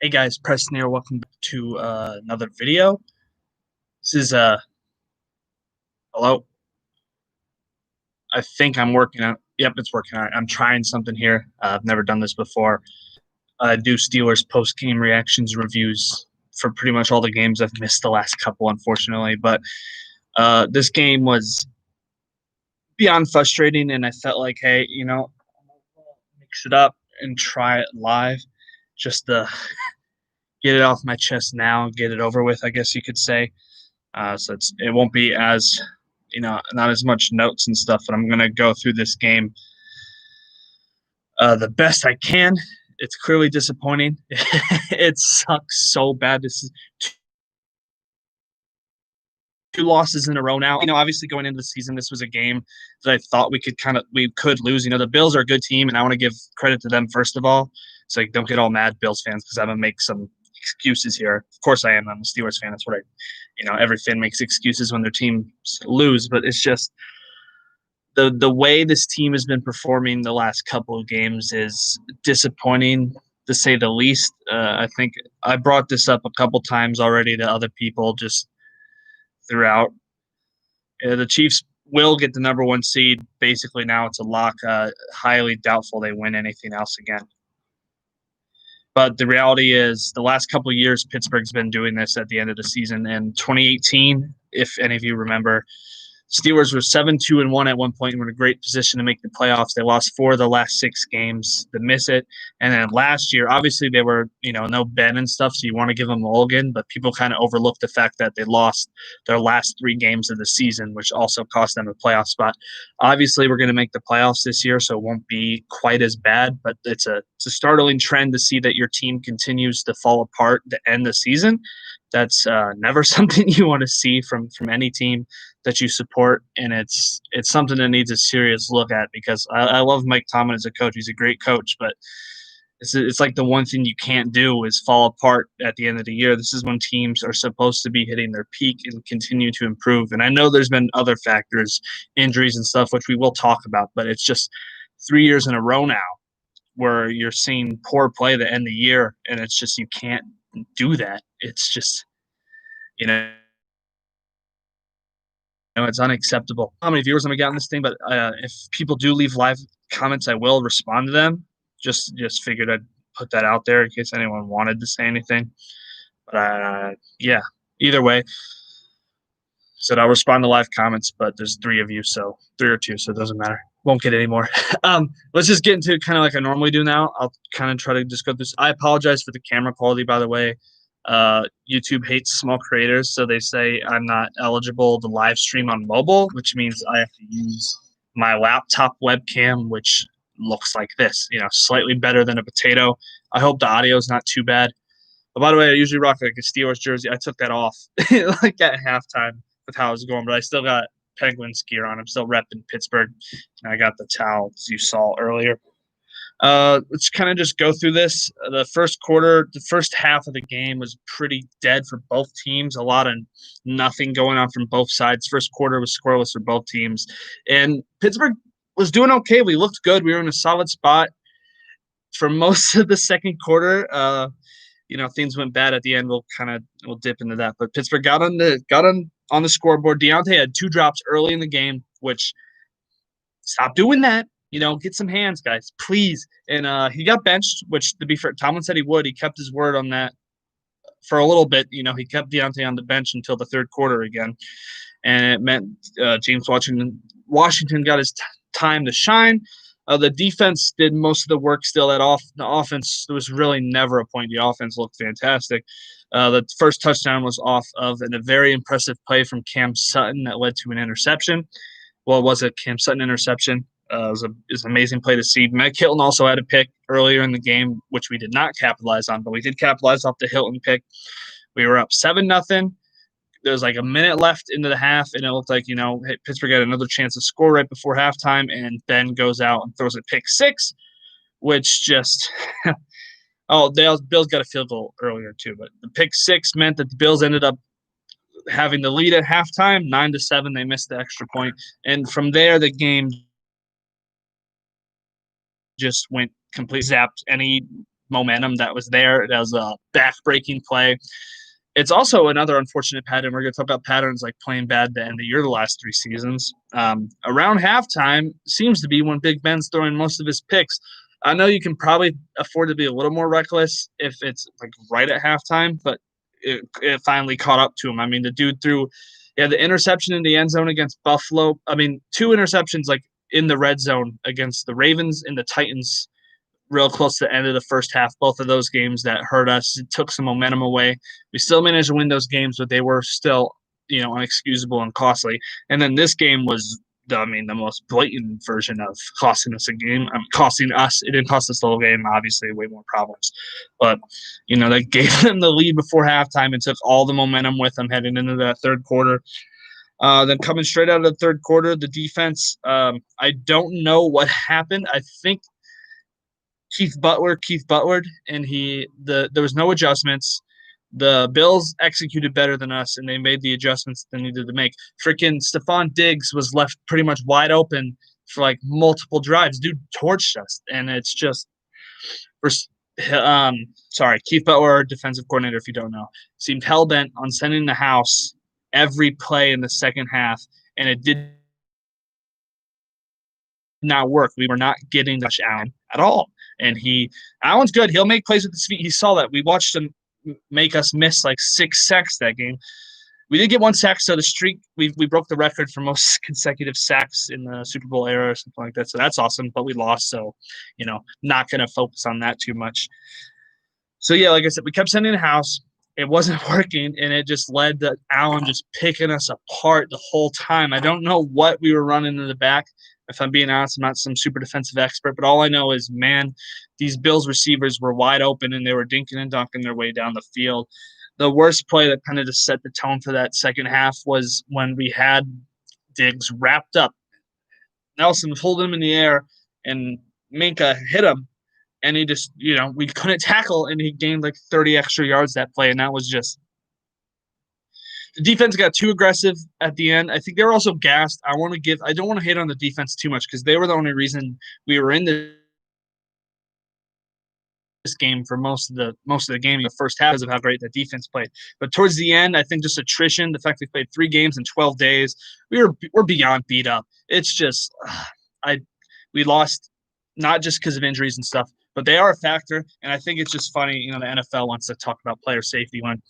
Hey guys, Preston here. Welcome back to another video. This is hello. I think I'm working on. Yep, it's working out. I'm trying something here. I've never done this before. I do Steelers post game reactions reviews for pretty much all the games. I've missed the last couple, unfortunately, but this game was beyond frustrating, and I felt like, hey, mix it up and try it live, just to get it off my chest now, get it over with. I guess you could say. So it won't be as not as much notes and stuff, but I'm gonna go through this game the best I can. It's clearly disappointing. It sucks so bad. This is two losses in a row now. Obviously going into the season, this was a game that I thought we could lose. The Bills are a good team, and I want to give credit to them first of all. So don't get all mad, Bills fans, because I'm gonna make some excuses here. Of course I am. I'm a Steelers fan. That's what every fan makes excuses when their teams lose, but it's just the way this team has been performing the last couple of games is disappointing to say the least. I think I brought this up a couple times already to other people just throughout. The Chiefs will get the number one seed. Basically, now it's a lock. Highly doubtful they win anything else again. But the reality is, the last couple of years, Pittsburgh's been doing this at the end of the season. In 2018, if any of you remember, Steelers were 7-2-1 at one point and were in a great position to make the playoffs. They lost 4 of the last 6 games to miss it. And then last year, obviously they were, no Ben and stuff, so you want to give them Mulligan, but people kind of overlooked the fact that they lost their last 3 games of the season, which also cost them a playoff spot. Obviously, we're going to make the playoffs this year, so it won't be quite as bad, but it's a startling trend to see that your team continues to fall apart to end the season. That's never something you want to see from any team that you support, and it's something that needs a serious look at, because I love Mike Tomlin as a coach. He's a great coach, but it's like the one thing you can't do is fall apart at the end of the year. This is when teams are supposed to be hitting their peak and continue to improve. And I know there's been other factors, injuries and stuff, which we will talk about, but it's just 3 years in a row now where you're seeing poor play to end the year, and it's just you can't do that. It's just you know it's unacceptable. How many viewers have we got on this thing? But if people do leave live comments, I will respond to them. Just figured I'd put that out there in case anyone wanted to say anything. But yeah, either way, said I'll respond to live comments. But there's 3 of you, so 3 or 2, so it doesn't matter. Won't get any more. Let's just get into kind of like I normally do now. I'll kind of try to just go through. I apologize for the camera quality, by the way. YouTube hates small creators, so they say I'm not eligible to live stream on mobile, which means I have to use my laptop webcam, which looks like this, slightly better than a potato. I hope the audio is not too bad. But by the way, I usually rock like a Steelers jersey. I took that off like at halftime with how I was going, but I still got Penguins gear on. I'm still repping Pittsburgh, and I got the towel, as you saw earlier. Let's kind of just go through this. The first half of the game was pretty dead for both teams. A lot of nothing going on from both sides. First quarter was scoreless for both teams. And Pittsburgh was doing okay. We looked good. We were in a solid spot for most of the second quarter. Things went bad at the end. We'll dip into that. But Pittsburgh got on the scoreboard. Deontay had 2 drops early in the game, which stop doing that. Get some hands, guys, please. And he got benched, which, to be fair, Tomlin said he would. He kept his word on that for a little bit. He kept Deontay on the bench until the third quarter again. And it meant James Washington got his time to shine. The defense did most of the work still. The offense, there was really never a point. The offense looked fantastic. The first touchdown was off of a very impressive play from Cam Sutton that led to an interception. Well, it was a Cam Sutton interception. It was an amazing play to see. Meg Hilton also had a pick earlier in the game, which we did not capitalize on, but we did capitalize off the Hilton pick. We were up 7-0. There was like a minute left into the half, and it looked like, Pittsburgh had another chance to score right before halftime, and Ben goes out and throws a pick 6, which just – Bills got a field goal earlier too, but the pick 6 meant that the Bills ended up having the lead at halftime, 9-7. They missed the extra point, and from there the game just went completely zapped. Any momentum that was there. It was a back-breaking play. It's also another unfortunate pattern. We're going to talk about patterns like playing bad to end the year the last 3 seasons. Around halftime seems to be when Big Ben's throwing most of his picks. I know you can probably afford to be a little more reckless if it's like right at halftime, but it finally caught up to him. I mean, the dude threw the interception in the end zone against Buffalo. I mean, 2 interceptions like in the red zone against the Ravens and the Titans real close to the end of the first half. Both of those games that hurt us. It took some momentum away. We still managed to win those games, but they were still, unexcusable and costly. And then this game was the most blatant version of costing us a game. Costing us. It didn't cost us the whole game, obviously, way more problems. But, that gave them the lead before halftime and took all the momentum with them heading into that third quarter. Then coming straight out of the third quarter, the defense, I don't know what happened. I think Keith Butler, and there was no adjustments. The Bills executed better than us, and they made the adjustments they needed to make. Freaking Stephon Diggs was left pretty much wide open for like multiple drives. Dude torched us, and it's just Keith Butler, defensive coordinator, if you don't know, seemed hell-bent on sending the house every play in the second half, and it did not work. We were not getting Josh Allen at all. And Allen's good. He'll make plays with his feet. He saw that. We watched him make us miss like 6 sacks that game. We did get 1 sack, so the streak, we broke the record for most consecutive sacks in the Super Bowl era or something like that. So that's awesome, but we lost. So, not going to focus on that too much. So, yeah, like I said, we kept sending the house. It wasn't working, and it just led to Allen just picking us apart the whole time. I don't know what we were running in the back. If I'm being honest, I'm not some super defensive expert, but all I know is, man, these Bills receivers were wide open, and they were dinking and dunking their way down the field. The worst play that kind of just set the tone for that second half was when we had Diggs wrapped up. Nelson pulled him in the air, and Minka hit him. And he just, we couldn't tackle, and he gained like 30 extra yards that play, and that was just – the defense got too aggressive at the end. I think they were also gassed. I don't want to hate on the defense too much because they were the only reason we were in this game for most of the game in the first half because of how great the defense played. But towards the end, I think just attrition, the fact we played 3 games in 12 days, we're beyond beat up. It's just we lost not just because of injuries and stuff, but they are a factor. And I think it's just funny, the NFL wants to talk about player safety when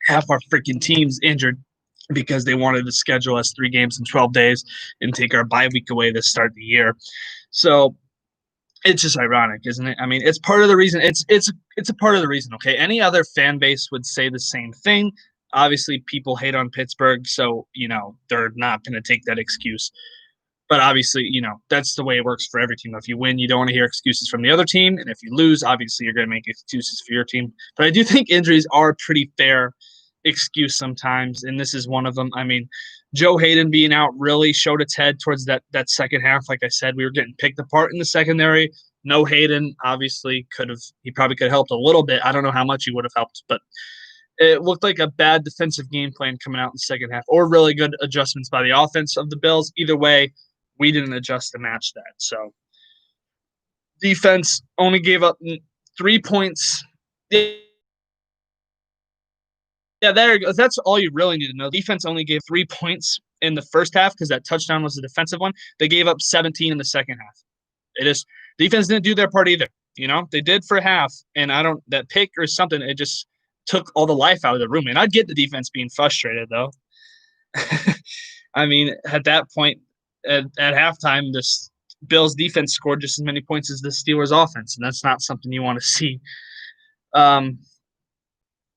half our freaking team's injured because they wanted to schedule us 3 games in 12 days and take our bye week away to start the year. So it's just ironic, isn't it? I mean, it's part of the reason. It's a part of the reason, okay? Any other fan base would say the same thing. Obviously, people hate on Pittsburgh, so, they're not going to take that excuse. But obviously, that's the way it works for every team. If you win, you don't want to hear excuses from the other team. And if you lose, obviously, you're going to make excuses for your team. But I do think injuries are a pretty fair excuse sometimes, and this is one of them. I mean, Joe Hayden being out really showed its head towards that second half. Like I said, we were getting picked apart in the secondary. No Hayden, obviously, he probably could have helped a little bit. I don't know how much he would have helped, but it looked like a bad defensive game plan coming out in the second half, or really good adjustments by the offense of the Bills. Either way, we didn't adjust to match that. So defense only gave up 3 points. Yeah, there you go. That's all you really need to know. Defense only gave 3 points in the first half because that touchdown was a defensive one. They gave up 17 in the second half. Defense didn't do their part either. They did for half, and that pick or something, it just took all the life out of the room. And I'd get the defense being frustrated, though. I mean, at that point, at halftime, the Bills defense scored just as many points as the Steelers offense, and that's not something you want to see.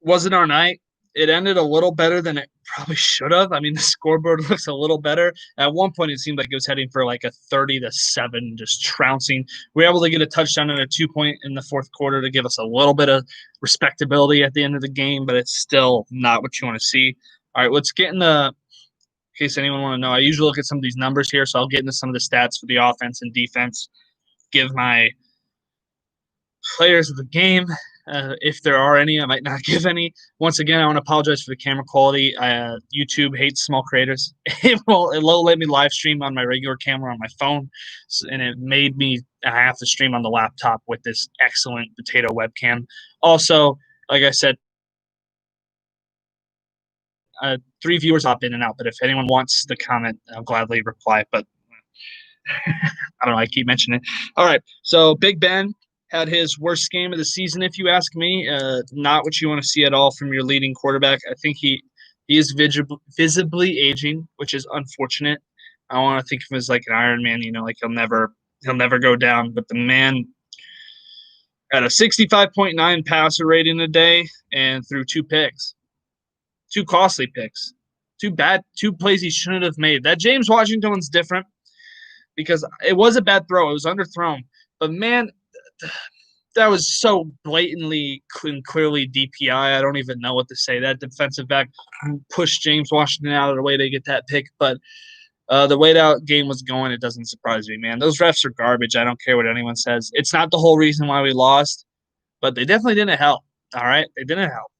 Wasn't our night. It ended a little better than it probably should have. I mean, the scoreboard looks a little better. At one point, it seemed like it was heading for like a 30-7, just trouncing. We were able to get a touchdown and a 2-point in the fourth quarter to give us a little bit of respectability at the end of the game, but it's still not what you want to see. All right, let's get in case anyone want to know, I usually look at some of these numbers here, so I'll get into some of the stats for the offense and defense, give my players of the game. If there are any, I might not give any. Once again, I want to apologize for the camera quality. YouTube hates small creators. It won't let me live stream on my regular camera on my phone, and it made me have to stream on the laptop with this excellent potato webcam. Also, like I said, 3 viewers hop in and out, but if anyone wants to comment, I'll gladly reply. But I don't know. I keep mentioning it. All right. So Big Ben had his worst game of the season, if you ask me. Not what you want to see at all from your leading quarterback. I think he is visibly aging, which is unfortunate. I want to think of him as like an Iron Man, like he'll never go down. But the man had a 65.9 passer rating a day and threw 2 picks, 2 costly picks, 2 plays he shouldn't have made. That James Washington one's different, because it was a bad throw. It was underthrown. But, man, that was so blatantly and clearly DPI. I don't even know what to say. That defensive back pushed James Washington out of the way to get that pick. But the way that game was going, it doesn't surprise me, man. Those refs are garbage. I don't care what anyone says. It's not the whole reason why we lost, but they definitely didn't help, all right? They didn't help.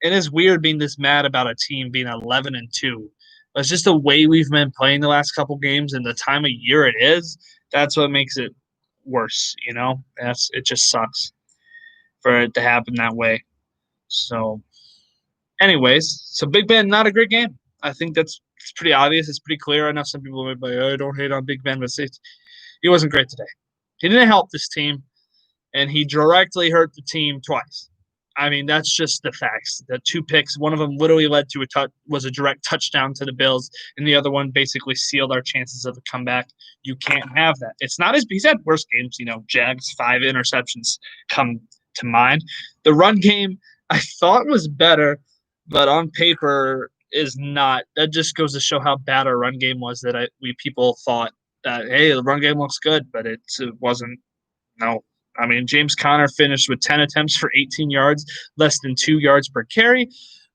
It is weird being this mad about a team being 11-2. It's just the way we've been playing the last couple games and the time of year it is. That's what makes it worse, It just sucks for it to happen that way. So, anyways, Big Ben, not a great game. I think it's pretty obvious. It's pretty clear. I know some people might be like, "Oh, don't hate on Big Ben," but he wasn't great today. He didn't help this team, and he directly hurt the team twice. I mean, that's just the facts. The 2 picks, one of them literally led to was a direct touchdown to the Bills, and the other one basically sealed our chances of a comeback. You can't have that. It's not he's had worse games. Jags 5 interceptions come to mind. The run game I thought was better, but on paper is not. That just goes to show how bad our run game was. That people thought that, hey, the run game looks good, but it wasn't. No. I mean, James Conner finished with 10 attempts for 18 yards, less than 2 yards per carry.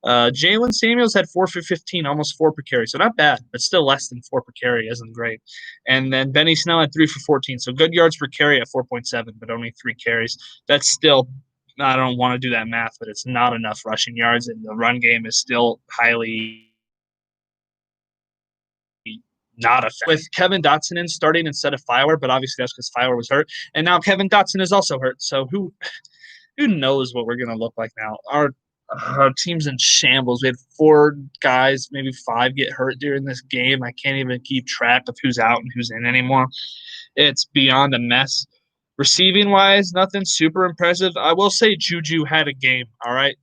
Jalen Samuels had 4 for 15, almost 4 per carry. So not bad, but still less than 4 per carry isn't great. And then Benny Snell had 3 for 14. So good yards per carry at 4.7, but only 3 carries. That's still, I don't want to do that math, but it's not enough rushing yards. And the run game is still highly not effective. With Kevin Dotson in starting instead of Fowler, but obviously that's because Fowler was hurt. And now Kevin Dotson is also hurt. So who knows what we're going to look like now? Our team's in shambles. We had 4 guys, maybe 5 get hurt during this game. I can't even keep track of who's out and who's in anymore. It's beyond a mess. Receiving-wise, nothing super impressive. I will say Juju had a game, all right?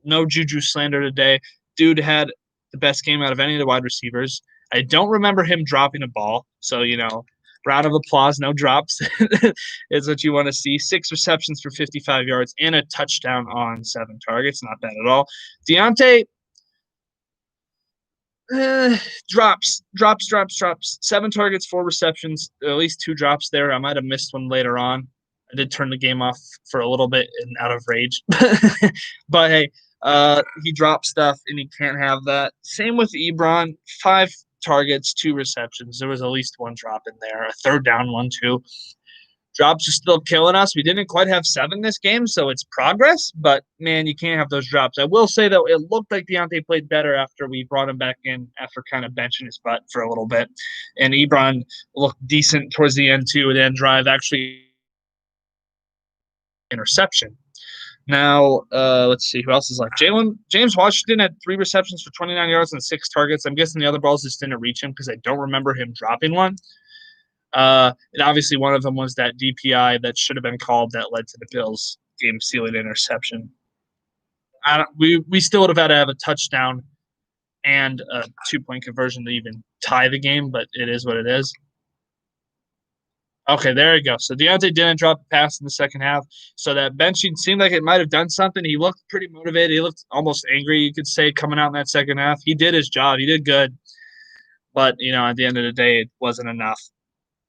No Juju slander today. Dude had the best game out of any of the wide receivers. I don't remember him dropping a ball. So, round of applause, no drops is what you want to see. 6 receptions for 55 yards and a touchdown on 7 targets. Not bad at all. Deontay, drops. 7 targets, 4 receptions, at least 2 drops there. I might have missed one later on. I did turn the game off for a little bit and out of rage. But, hey, he dropped stuff, and he can't have that. Same with Ebron, 5 targets, 2 receptions. There was at least 1 drop in there, a 3rd down one too. Drops are still killing us. We didn't quite have 7 this game, so it's progress, but, man, you can't have those drops. I will say, though, it looked like Deontay played better after we brought him back in after kind of benching his butt for a little bit. And Ebron looked decent towards the end, too, and then drive actually interception. Now, let's see who else is left. James Washington had 3 receptions for 29 yards and 6 targets. I'm guessing the other balls just didn't reach him because I don't remember him dropping one. And obviously one of them was that DPI that should have been called that led to the Bills game-sealing interception. We still would have had to have a touchdown and a 2-point conversion to even tie the game, but it is what it is. Okay, there you go. So Deontay didn't drop a pass in the second half. So that benching seemed like it might have done something. He looked pretty motivated. He looked almost angry, you could say, coming out in that second half. He did his job. He did good. But, at the end of the day, it wasn't enough.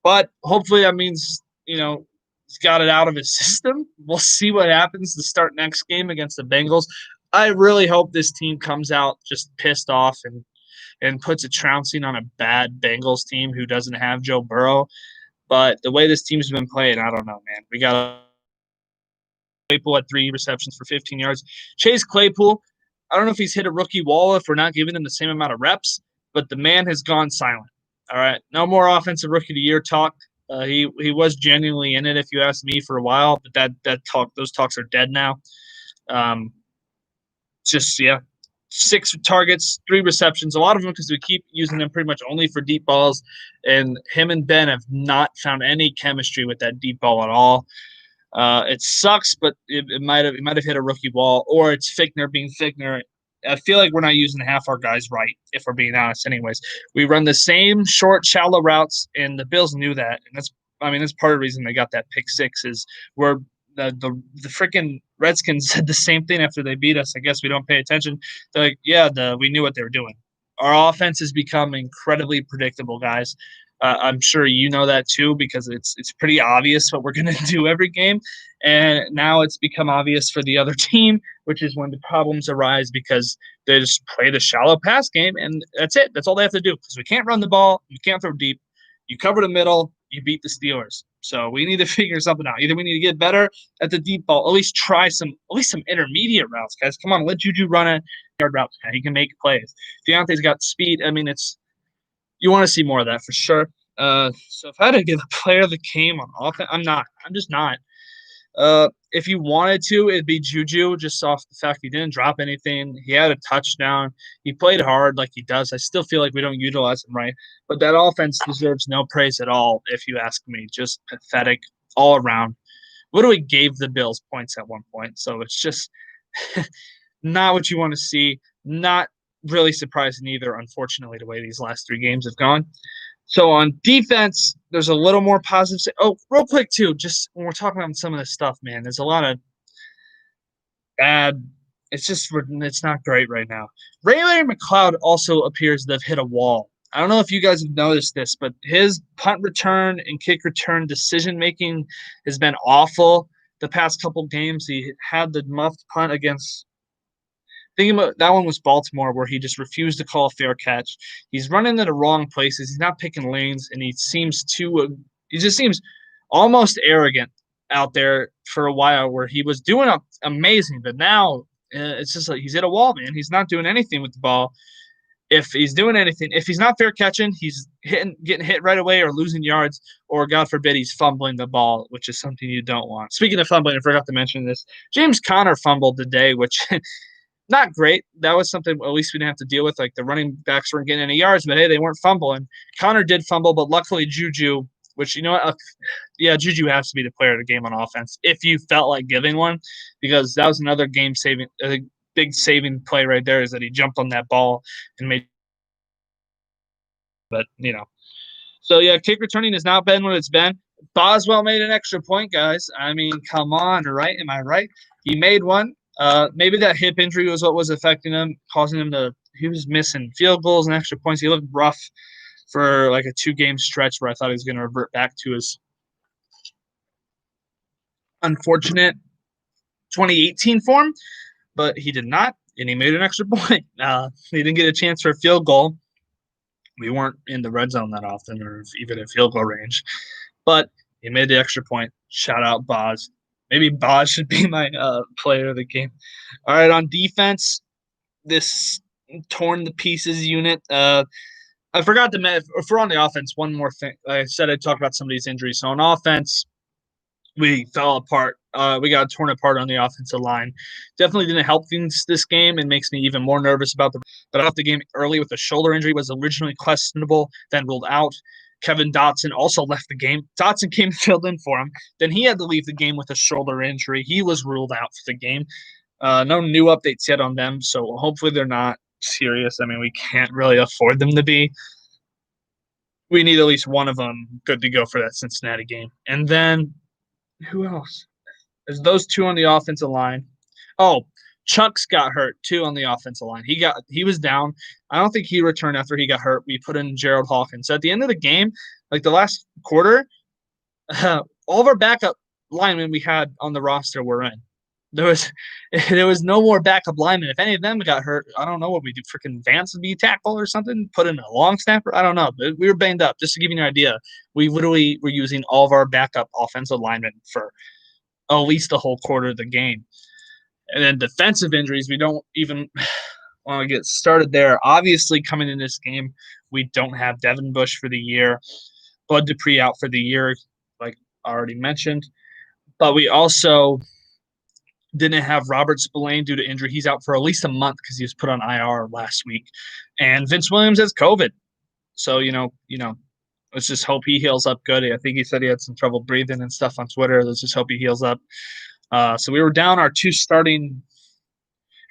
But hopefully that means, he's got it out of his system. We'll see what happens to start next game against the Bengals. I really hope this team comes out just pissed off and puts a trouncing on a bad Bengals team who doesn't have Joe Burrow. But the way this team's been playing, I don't know, man. We got Claypool had 3 receptions for 15 yards. Chase Claypool, I don't know if he's hit a rookie wall if we're not giving him the same amount of reps, but the man has gone silent. All right, no more offensive rookie of the year talk. He was genuinely in it, if you ask me, for a while, but those talks are dead now. Just 6 targets, 3 receptions, a lot of them because we keep using them pretty much only for deep balls, and him and Ben have not found any chemistry with that deep ball at all. It sucks, but it might have hit a rookie wall, or it's Fickner being Fickner. I feel like we're not using half our guys right, if we're being honest. Anyways, we run the same short, shallow routes, and the Bills knew that, and that's part of the reason they got that pick 6 is we're the freaking Redskins said the same thing after they beat us. I guess we don't pay attention. They're like, we knew what they were doing. Our offense has become incredibly predictable, guys. I'm sure you know that too, because it's pretty obvious what we're going to do every game. And now it's become obvious for the other team, which is when the problems arise because they just play the shallow pass game, and that's it. That's all they have to do because we can't run the ball. We can't throw deep. You cover the middle, you beat the Steelers. So we need to figure something out. Either we need to get better at the deep ball, at least try some intermediate routes, guys. Come on, let Juju run a yard route. He can make plays. Deontay's got speed. You want to see more of that for sure. So if I had to give a player of the game on offense, I'm not. I'm just not. If you wanted to, it'd be Juju, just off the fact he didn't drop anything. He had a touchdown. He played hard like he does. I still feel like we don't utilize him right. But that offense deserves no praise at all, if you ask me. Just pathetic all around. Literally gave the Bills points at one point. So it's just not what you want to see. Not really surprising either, unfortunately, the way these last 3 games have gone. So on defense, there's a little more positive. Oh, real quick, too, just when we're talking about some of this stuff, man, there's a lot of bad. It's not great right now. Ray McLeod also appears to have hit a wall. I don't know if you guys have noticed this, but his punt return and kick return decision-making has been awful the past couple games. He had the muffed punt against – thinking about that one was Baltimore, where he just refused to call a fair catch. He's running to the wrong places. He's not picking lanes, and he just seems almost arrogant out there for a while, where he was doing amazing, but now it's just like he's hit a wall, man. He's not doing anything with the ball. If he's doing anything, if he's not fair catching, he's getting hit right away or losing yards, or God forbid he's fumbling the ball, which is something you don't want. Speaking of fumbling, I forgot to mention this. James Conner fumbled today, which not great. That was something at least we didn't have to deal with. Like the running backs weren't getting any yards, but hey, they weren't fumbling. Conner did fumble, but luckily Juju, which you know what, Juju has to be the player of the game on offense if you felt like giving one, because that was another game-saving, big saving play right there, is that he jumped on that ball and made. But so yeah, kick returning has not been what it's been. Boswell made an extra point, guys. I mean, come on, right? Am I right? He made one. Maybe that hip injury was what was affecting him, causing him to. He was missing field goals and extra points. He looked rough for like a 2-game stretch where I thought he was going to revert back to his unfortunate 2018 form, but he did not, and he made an extra point. He didn't get a chance for a field goal. We weren't in the red zone that often, or even in field goal range, but he made the extra point. Shout out Boz. Maybe Boz should be my player of the game. All right, on defense, this torn to pieces unit. I forgot to mention, if we're on the offense, one more thing. Like I said, I'd talk about some of these injuries. So on offense, we fell apart. We got torn apart on the offensive line. Definitely didn't help things this game, and makes me even more nervous about But off the game early with a shoulder injury, was originally questionable, then ruled out. Kevin Dotson also left the game. Dotson came and filled in for him. Then he had to leave the game with a shoulder injury. He was ruled out for the game. No new updates yet on them, so hopefully they're not serious. I mean, we can't really afford them to be. We need at least one of them good to go for that Cincinnati game. And then who else? There's those 2 on the offensive line. Oh, Chucks got hurt too on the offensive line. He was down. I don't think he returned after he got hurt. We put in Gerald Hawkins. So at the end of the game, like the last quarter, all of our backup linemen we had on the roster were in. There was no more backup linemen. If any of them got hurt, I don't know what we do. Freaking Vance would be tackle or something. Put in a long snapper. I don't know. But we were banged up. Just to give you an idea, we literally were using all of our backup offensive linemen for at least the whole quarter of the game. And then defensive injuries, we don't even want to get started there. Obviously, coming in this game, we don't have Devin Bush for the year. Bud Dupree out for the year, like already mentioned. But we also didn't have Robert Spillane due to injury. He's out for at least a month because he was put on IR last week. And Vince Williams has COVID. So, let's just hope he heals up good. I think he said he had some trouble breathing and stuff on Twitter. Let's just hope he heals up. So we were down our two starting.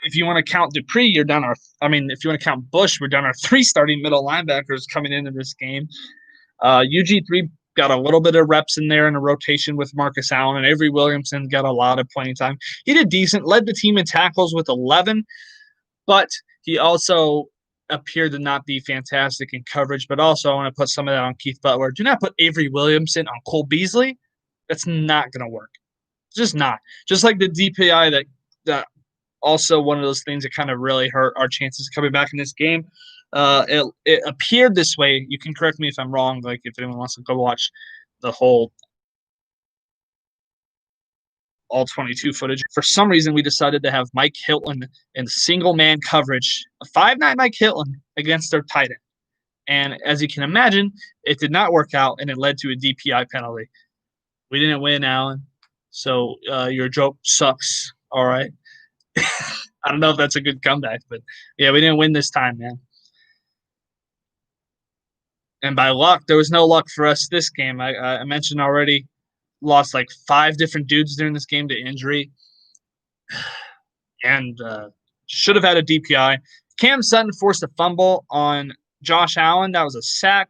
If you want to count Dupree, you're down our. If you want to count Bush, we're down our three starting middle linebackers coming into this game. UG3 got a little bit of reps in there in a rotation with Marcus Allen, and Avery Williamson got a lot of playing time. He did decent, led the team in tackles with 11, but he also appeared to not be fantastic in coverage. But also, I want to put some of that on Keith Butler. Do not put Avery Williamson on Cole Beasley. That's not going to work. It's just not. Just like the DPI that also one of those things that kind of really hurt our chances coming back in this game. It appeared this way. You can correct me if I'm wrong. Like if anyone wants to go watch the whole all 22 footage. For some reason, we decided to have Mike Hilton in single man coverage, a 5'9" Mike Hilton against their tight end. And as you can imagine, it did not work out, and it led to a DPI penalty. We didn't win, Alan. So your joke sucks. All right. I don't know if that's a good comeback, but yeah, we didn't win this time, man. And by luck, there was no luck for us this game. I mentioned already, lost like 5 different dudes during this game to injury, and should have had a DPI. Cam Sutton forced a fumble on Josh Allen. That was a sack.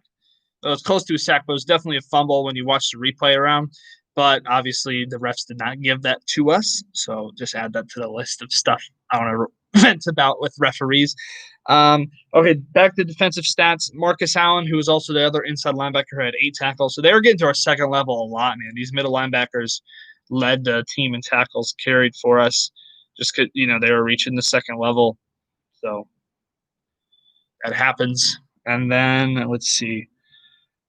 It was close to a sack, but it was definitely a fumble when you watch the replay around. But obviously, the refs did not give that to us. So just add that to the list of stuff I want to vent about with referees. Okay, back to defensive stats. Marcus Allen, who was also the other inside linebacker, had 8 tackles. So they were getting to our second level a lot, man. These middle linebackers led the team in tackles carried for us just because, they were reaching the second level. So that happens. And then let's see.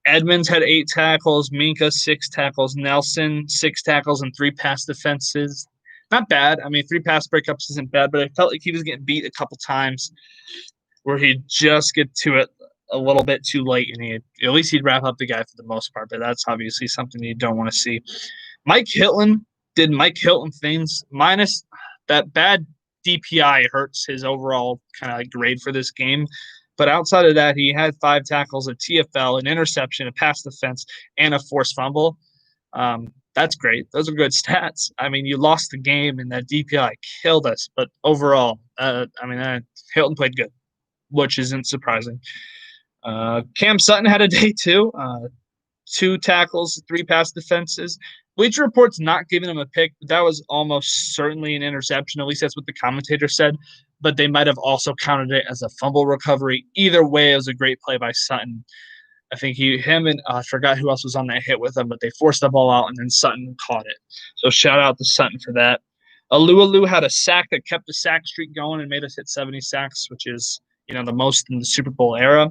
Edmonds had 8 tackles, Minka 6 tackles, Nelson 6 tackles and 3 pass defenses. Not bad. 3 pass breakups isn't bad, but I felt like he was getting beat a couple times where he'd just get to it a little bit too late, and at least he'd wrap up the guy for the most part, but that's obviously something you don't want to see. Mike Hilton did Mike Hilton things, minus that bad DPI hurts his overall kind of grade for this game. But outside of that, he had 5 tackles, a TFL, an interception, a pass defense, and a forced fumble. That's great. Those are good stats. You lost the game, and that DPI killed us. But overall, Hilton played good, which isn't surprising. Cam Sutton had a day too. 2 tackles, 3 pass defenses. Bleacher Report's not giving him a pick, but that was almost certainly an interception. At least that's what the commentator said. But they might have also counted it as a fumble recovery. Either way, it was a great play by Sutton. I think I forgot who else was on that hit with him, but they forced the ball out, and then Sutton caught it. So shout out to Sutton for that. Alualu had a sack that kept the sack streak going and made us hit 70 sacks, which is, the most in the Super Bowl era.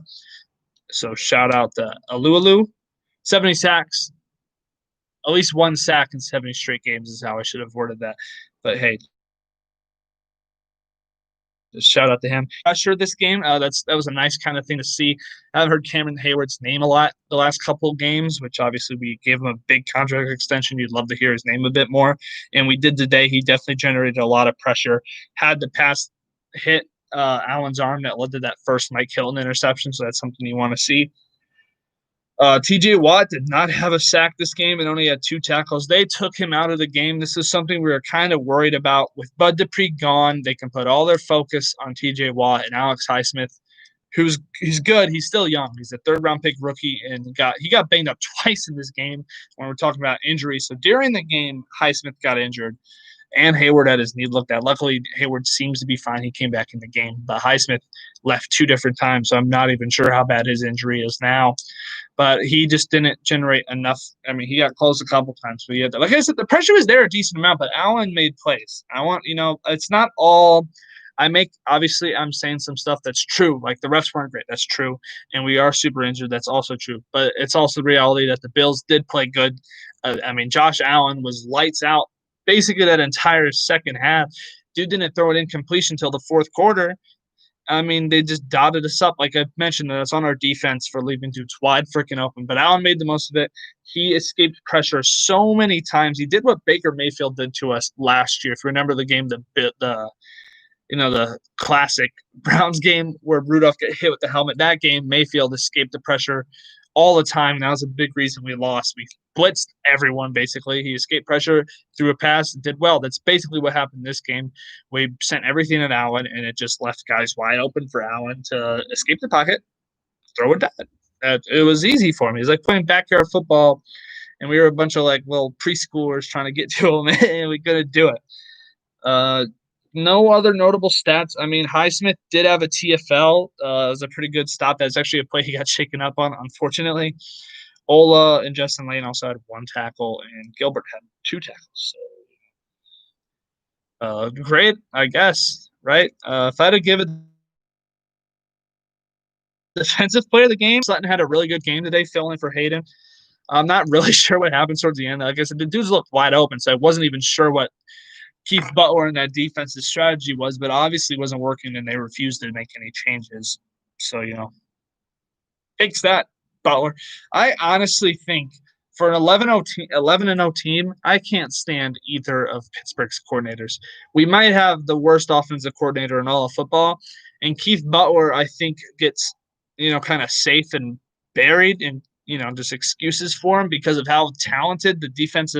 So shout out to Alualu. 70 sacks. At least 1 sack in 70 straight games is how I should have worded that. But hey, just shout out to him. Sure, this game, that was a nice kind of thing to see. I haven't heard Cameron Hayward's name a lot the last couple of games, which obviously we gave him a big contract extension. You'd love to hear his name a bit more. And we did today. He definitely generated a lot of pressure. Had the pass hit Allen's arm that led to that first Mike Hilton interception, so that's something you want to see. TJ Watt did not have a sack this game and only had 2 tackles. They took him out of the game. This is something we were kind of worried about. With Bud Dupree gone, they can put all their focus on TJ Watt and Alex Highsmith, he's good. He's still young. He's a 3rd-round pick rookie, and he got banged up twice in this game when we're talking about injuries. So during the game, Highsmith got injured, and Hayward had his knee looked at. Luckily, Hayward seems to be fine. He came back in the game, but Highsmith left 2 different times, so I'm not even sure how bad his injury is now. But he just didn't generate enough. He got close a couple times. But like I said, the pressure was there a decent amount, but Allen made plays. It's not all obviously I'm saying some stuff that's true. Like the refs weren't great. That's true. And we are super injured. That's also true. But it's also the reality that the Bills did play good. Josh Allen was lights out basically that entire second half. Dude didn't throw it in completion until the fourth quarter. I mean, they just dotted us up. Like I mentioned, that's on our defense for leaving dudes wide freaking open. But Allen made the most of it. He escaped pressure so many times. He did what Baker Mayfield did to us last year. If you remember the game, the classic Browns game where Rudolph got hit with the helmet. That game, Mayfield escaped the pressure all the time. That was a big reason we lost. We blitzed everyone, basically. He escaped pressure, threw a pass, did well. That's basically what happened this game. We sent everything at Allen, and it just left guys wide open for Allen to escape the pocket, throw it down. It was easy for me. It was like playing backyard football, and we were a bunch of like little preschoolers trying to get to him, and we couldn't do it. No other notable stats. I mean, Highsmith did have a TFL. It was a pretty good stop. That's actually a play he got shaken up on, unfortunately. Ola and Justin Lane also had one tackle, and Gilbert had two tackles. So, great, I guess, right? If I had to give it defensive player of the game, Sutton had a really good game today, filling for Hayden. I'm not really sure what happened towards the end. Like I said, the dudes looked wide open, so I wasn't even sure what Keith Butler and that defensive strategy was, but obviously wasn't working, and they refused to make any changes. So, fix that, Butler. I honestly think for an 11-0 team, I can't stand either of Pittsburgh's coordinators. We might have the worst offensive coordinator in all of football, and Keith Butler, I think, gets kind of safe and buried in just excuses for him because of how talented the defense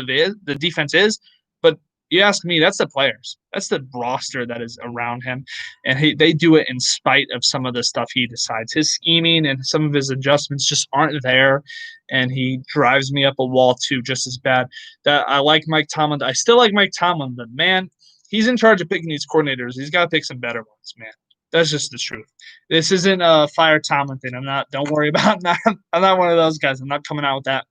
is. But you ask me, that's the players. That's the roster that is around him. And they do it in spite of some of the stuff he decides. His scheming and some of his adjustments just aren't there. And he drives me up a wall, too, just as bad. That I like Mike Tomlin. I still like Mike Tomlin, but, man, he's in charge of picking these coordinators. He's got to pick some better ones, man. That's just the truth. This isn't a fire Tomlin thing. Don't worry about it. I'm not one of those guys. I'm not coming out with that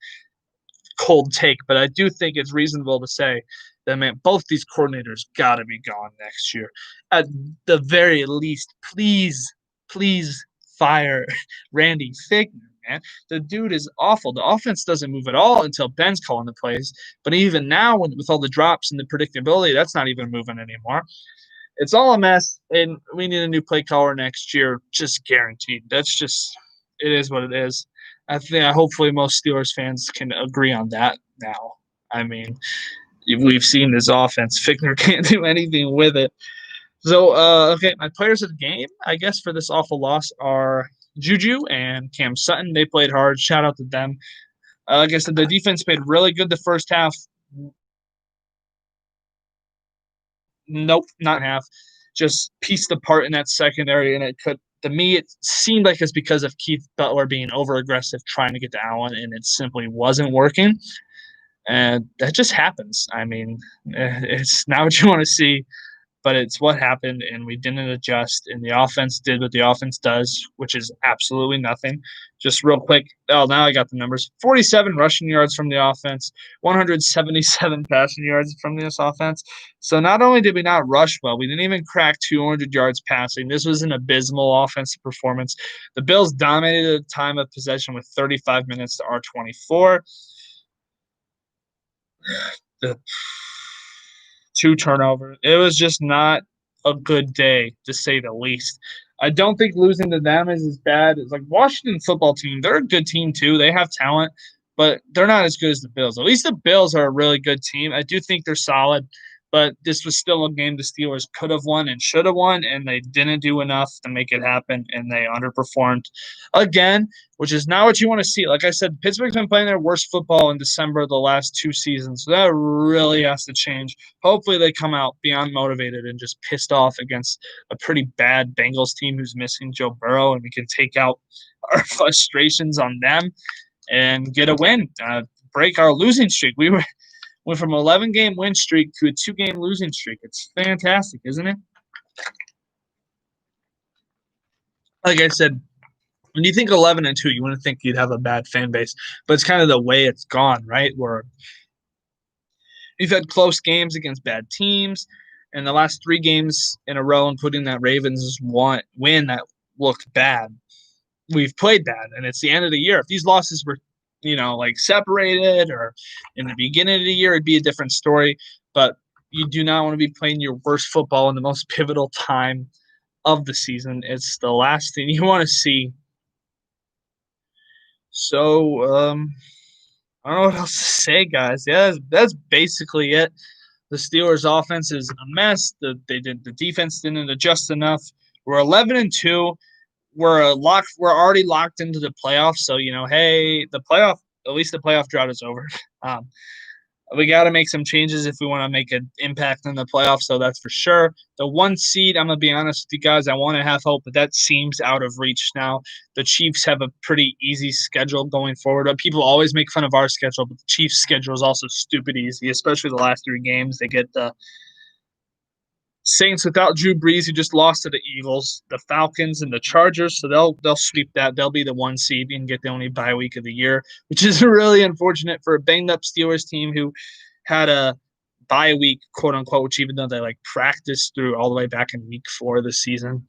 cold take. But I do think it's reasonable to say that, man, both these coordinators got to be gone next year. At the very least, please fire Randy Figner, man. The dude is awful. The offense doesn't move at all until Ben's calling the plays. But even now, with all the drops and the predictability, that's not even moving anymore. It's all a mess, and we need a new play caller next year, just guaranteed. It is what it is. Hopefully most Steelers fans can agree on that now. I mean, we've seen this offense. Fickner can't do anything with it. So, okay, my players of the game, I guess, for this awful loss are Juju and Cam Sutton. They played hard. Shout out to them. Like I said, the defense played really good the first half. Nope, not half. Just pieced apart in that secondary, and to me, it seemed like it's because of Keith Butler being over aggressive, trying to get to Allen, and it simply wasn't working. And that just happens. I mean, it's not what you want to see, but it's what happened, and we didn't adjust, and the offense did what the offense does, which is absolutely nothing. Just real quick, now I got the numbers. 47 rushing yards from the offense, 177 passing yards from this offense. So not only did we not rush well, we didn't even crack 200 yards passing. This was an abysmal offensive performance. The Bills dominated the time of possession with 35 minutes to our 24. The 2 turnovers. It was just not a good day, to say the least. I don't think losing to them is as bad as like Washington football team. They're a good team too. They have talent, but they're not as good as the Bills. At least the Bills are a really good team. I do think they're solid, but this was still a game the Steelers could have won and should have won, and they didn't do enough to make it happen, and they underperformed again, which is not what you want to see. Like I said, Pittsburgh's been playing their worst football in December the last 2 seasons, so that really has to change. Hopefully they come out beyond motivated and just pissed off against a pretty bad Bengals team who's missing Joe Burrow, and we can take out our frustrations on them and get a win, break our losing streak. We went from an 11-game win streak to a 2-game losing streak. It's fantastic, isn't it? Like I said, when you think 11-2, you wouldn't think you'd have a bad fan base, but it's kind of the way it's gone, right? Where you've had close games against bad teams, and the last 3 games in a row, including that Ravens win that looked bad, we've played bad, and it's the end of the year. If these losses were like separated or in the beginning of the year, it'd be a different story. But You do not want to be playing your worst football in the most pivotal time of the season. It's the last thing you want to see. So, I don't know what else to say, guys. Yeah, that's basically it. The Steelers' offense is a mess. The defense didn't adjust enough. We're 11-2. We're already locked into the playoffs. So hey, at least the playoff drought is over. Um, we got to make some changes if we want to make an impact in the playoffs, so that's for sure. The 1 seed, I'm going to be honest with you guys, I want to have hope, but that seems out of reach now. The Chiefs have a pretty easy schedule going forward. People always make fun of our schedule, but the Chiefs' schedule is also stupid easy, especially the last 3 games. They get the Saints without Drew Brees, who just lost to the Eagles, the Falcons, and the Chargers. So they'll sweep that. They'll be the 1 seed and get the only bye week of the year, which is really unfortunate for a banged up Steelers team who had a bye week, quote unquote, which even though they practiced through all the way back in week 4 of the season.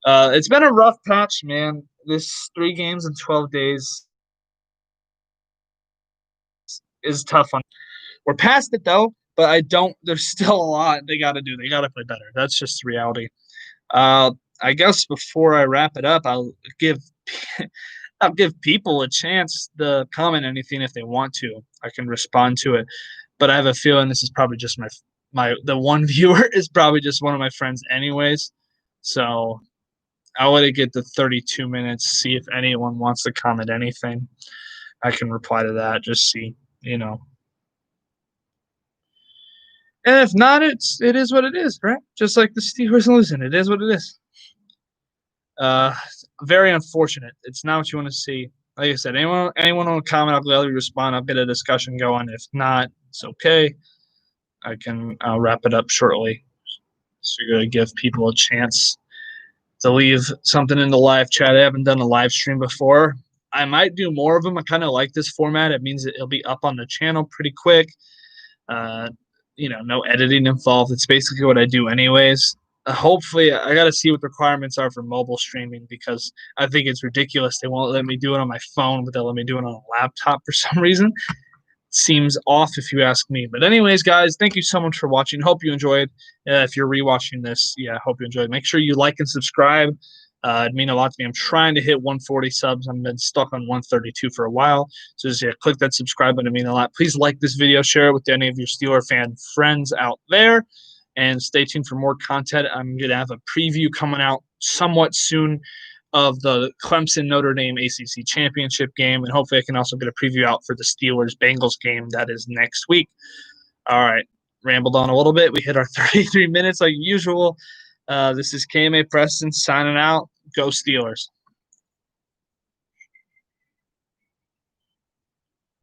It's been a rough patch, man. This 3 games in 12 days is tough on. We're past it though, but there's still a lot they got to do. They got to play better. That's just the reality. I guess before I wrap it up, I'll give people a chance to comment anything if they want to. I can respond to it, but I have a feeling this is probably just the one viewer is probably just one of my friends anyways. So I'll let it get to 32 minutes. See if anyone wants to comment anything. I can reply to that. Just see, And if not, it is what it is, right? Just like the Steelers losing, it is what it is. Very unfortunate. It's not what you want to see. Like I said, anyone want to comment, I'll gladly respond. I'll get a discussion going. If not, it's okay. I'll wrap it up shortly. So you're going to give people a chance to leave something in the live chat. I haven't done a live stream before. I might do more of them. I kind of like this format. It means it'll be up on the channel pretty quick. No editing involved. It's basically what I do anyways. Hopefully, I got to see what the requirements are for mobile streaming because I think it's ridiculous. They won't let me do it on my phone, but they'll let me do it on a laptop for some reason. Seems off if you ask me. But anyways, guys, thank you so much for watching. Hope you enjoyed. If you're rewatching this, hope you enjoyed. Make sure you like and subscribe. It'd mean a lot to me. I'm trying to hit 140 subs. I've been stuck on 132 for a while. So just click that subscribe button. It'd mean a lot. Please like this video, share it with any of your Steeler fan friends out there, and stay tuned for more content. I'm going to have a preview coming out somewhat soon of the Clemson Notre Dame ACC championship game, and hopefully I can also get a preview out for the Steelers Bengals game that is next week. All right, rambled on a little bit. We hit our 33 minutes like usual. This is KMA Preston signing out. Go Steelers.